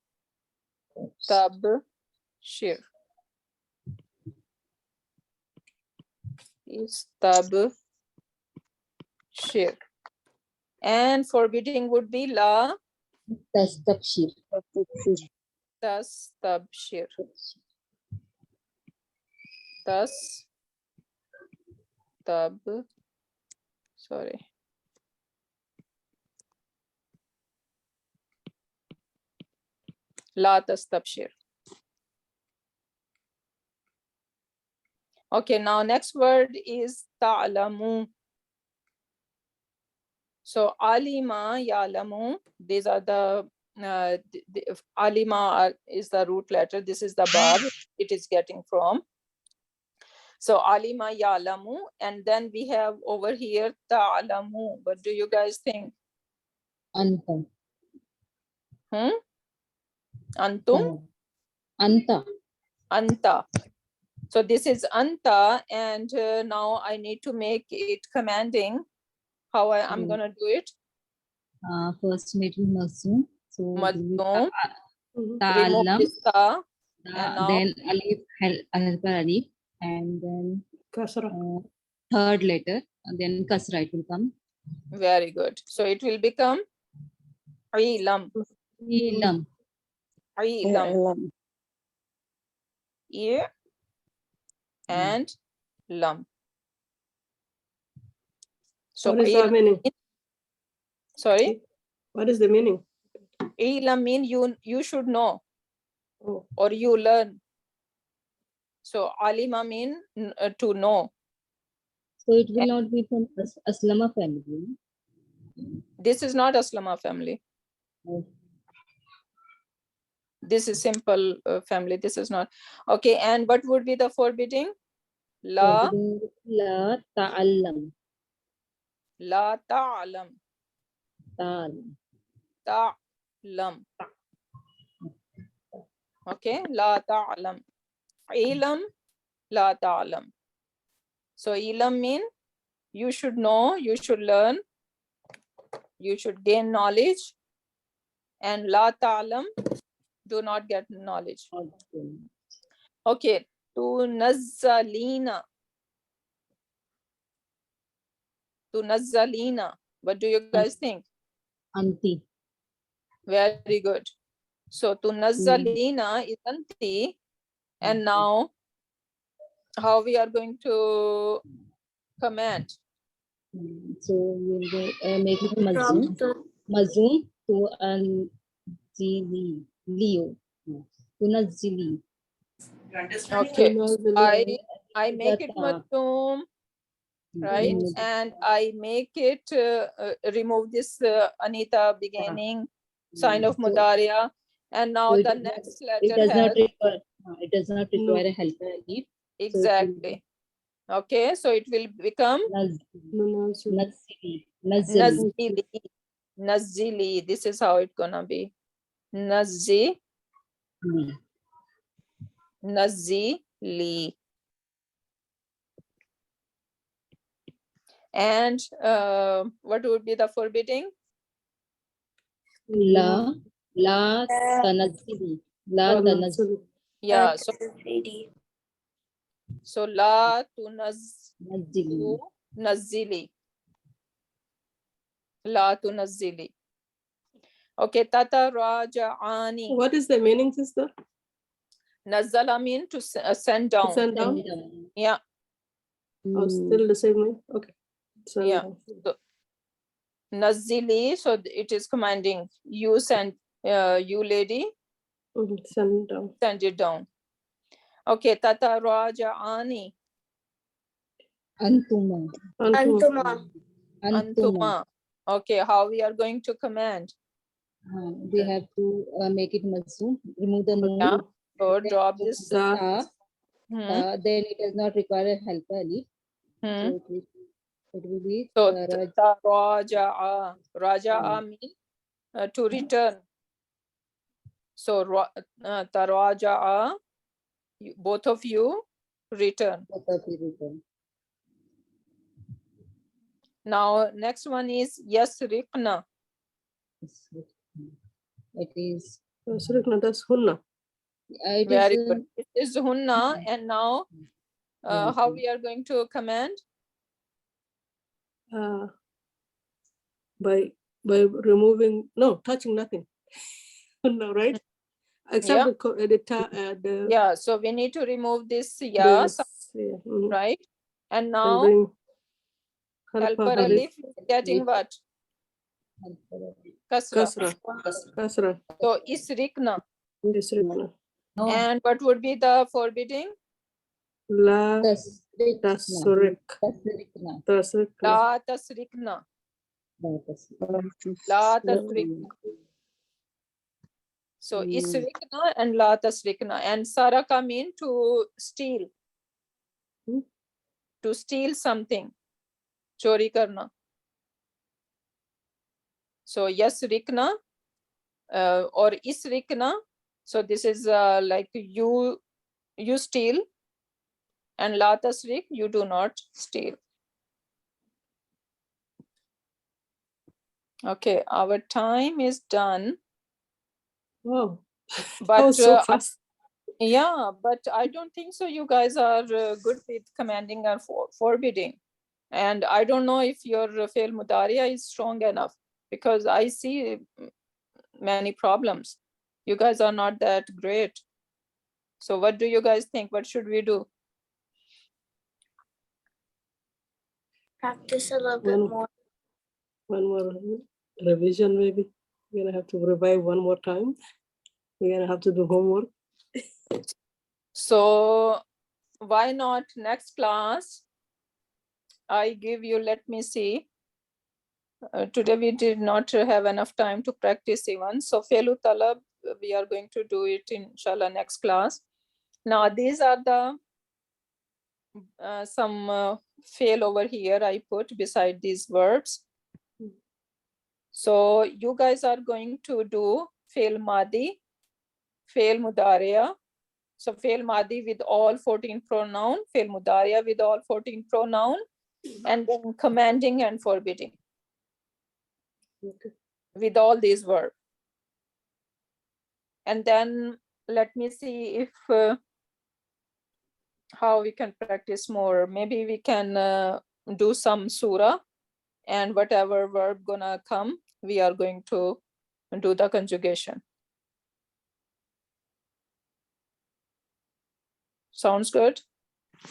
Istabshir. And forbidding would be la Tastabshir. tastabshir. Sorry. La tastabshir. Okay, now next word is ta'lamu. So alima, ya'lamu, these are the alima is the root letter. This is the bab it is getting from. So alima, ya'lamu, and then we have over here ta'lamu. What do you guys think? Anta. Antum? Anta. Anta. So this is anta, and now I need to make it commanding. How I'm gonna do it? First middle mazzoom. So Mazzoom. Remove ta'allam. this ta, and now Then alif, alif, alif, and then Kasra. third letter, and then kasra it will come. very good. So it will become ilam. Ilam. Ilam. Elam. I and lam. So What is the ilam meaning? sorry, What is the meaning? ilam mean you should know Oh, or you learn. So alima mean to know. So it will not be from Aslama family. This is not Aslama family. No? This is simple family. This is not. Okay, and what would be the forbidding? La La ta'allam. la ta'lam. Ta'allam. Ta'lam. Okay, la ta'lam. Ilam la ta'lam. So ilam mean you should know, you should learn, you should gain knowledge, and la ta'lam, do not get knowledge. Okay, to nazzalina. To nazzalina. What do you guys think? Anti. Very good. So to nazzalina is anti, and now how we are going to command? So we will make it mazzoom. mazum to Leo. Tunazili. Okay, Tunazili. I make it mazum, right? And I make it, remove this Anita beginning, sign of So- Mudaria. And now So the next it letter does has, not require. It does not No. require a helper alif. exactly. Okay, so it will become Tunazili. Nazili. Nazili. This is how it's gonna be. Nazili. And what would be the forbidding? La tanazili. La tanazili. Yeah, so la tunazili. La tunazili. Okay, tata raja'ani. What is the meaning, sister? Nazala mean to send down. Send down? Yeah, Oh, still the same way? Okay. Send Yeah. down. Nazili, so it is commanding you send, you lady, Send down. send it down. Okay, tata raja'ani. Antuma. Antuma. Antuma. Okay, how we are going to command? We have to make it mazum. Remove the noon. Yeah. So drop this. Ta. Hmm, Then it does not require a helper alif. hmm. So it will be So raj- raja'a. Raja'a means to return. So taraja'a, both of you return. Now next one is yasriqna. It is. Surikna, that's hunna. It Very is, good. It is hunna, and now how we are going to command? By removing, no, touching nothing. Hunna, right? Except Yeah. the Yeah, so we need to remove this the- ya, yeah, mhm. right? And And now bring helper helper alif alif, is getting what? Kasra. kasra, kasra, So isrikna. Surikna. And what would be the forbidding? La tasrik, tasrik. La tasrikna. La tasrikna. So isrikna and la tasrikna. And saraka mean to steal. Hmm. To steal something. Chori karna. So yasrikna or isrikna. So this is like you steal, and la tasrik, you do not steal. Okay, our time is done. Wow, But that was so fast. yeah, but I don't think so. You guys are good with commanding and forbidding. And I don't know if your fail mudaria is strong enough, because I see many problems. You guys are not that great. So what do you guys think? What should we do? Practice a little bit more. One more revision, maybe. We're gonna have to revise one more time. We're gonna have to do homework. So why not next class? I give you, let me see. Today we did not have enough time to practice even. So Felu Talab, we are going to do it inshallah next class. Now these are the some fail over here I put beside these verbs. So you guys are going to do fail madi, fail mudaria. So fail madi with all 14 pronoun, fail mudaria with all 14 pronoun, and then commanding and forbidding. Okay. With all these verbs. And then let me see if how we can practice more. Maybe we can do some surah, and whatever verb gonna come, we are going to do the conjugation. Sounds good?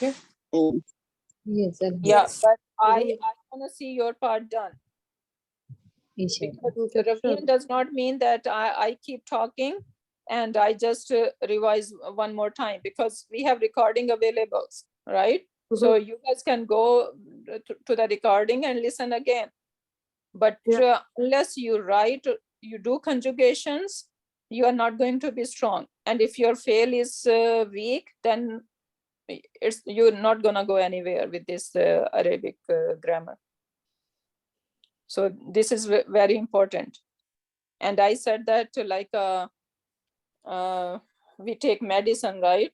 Yes. Yeah, but I want to see your part done. inshallah. Because Ravian does not mean that I keep talking and I just revise one more time, because we have recording available, right? So you guys can go to the recording and listen again. But unless you write, you do conjugations, you are not going to be strong. And if your fail is weak, then you're not gonna go anywhere with this Arabic grammar. So this is very important. And I said that like we take medicine, right?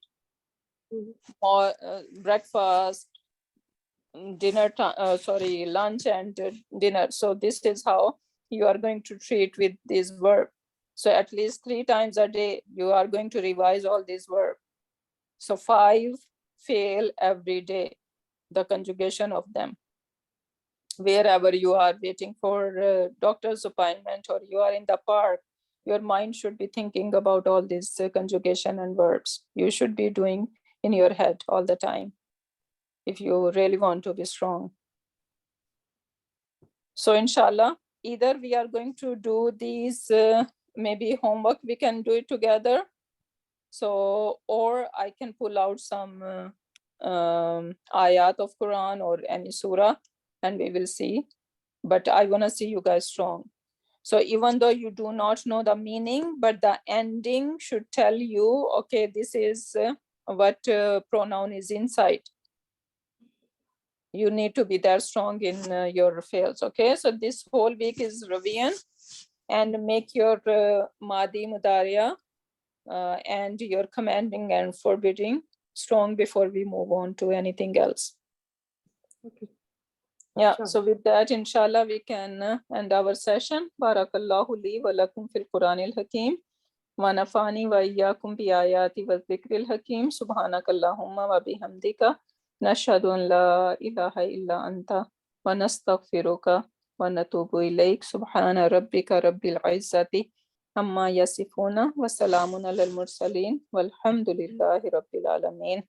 Or breakfast, dinner, lunch and dinner. So this is how you are going to treat with this verb. So at least 3 times a day, you are going to revise all these verbs. So 5 fail every day, the conjugation of them. Wherever you are waiting for a doctor's appointment or you are in the park, your mind should be thinking about all these conjugation and verbs. You should be doing in your head all the time if you really want to be strong. So inshallah, either we are going to do these, maybe homework, we can do it together. So, or I can pull out some ayat of Quran or any surah and we will see. But I want to see you guys strong. So even though you do not know the meaning, but the ending should tell you, okay, this is what pronoun is inside. You need to be that strong in your fields, okay? So this whole week is Ravian, and make your Madi Mudariya and your commanding and forbidding strong before we move on to anything else. Okay. Yeah, Sure. so with that, inshallah, we can end our session. Barakallahu li wa lakum fil Quranil Hakim. Wa nafani wa iyyakum bi ayati wa dhikril hakim. Subhanakallahumma wa bihamdika. Nashhadu an la ilaha illa anta wa nastaghfiruka wa natubu ilayk. Subhana rabbika rabbil izzati amma yasifuna wa salamun alal mursalin walhamdulillahi rabbil alamin.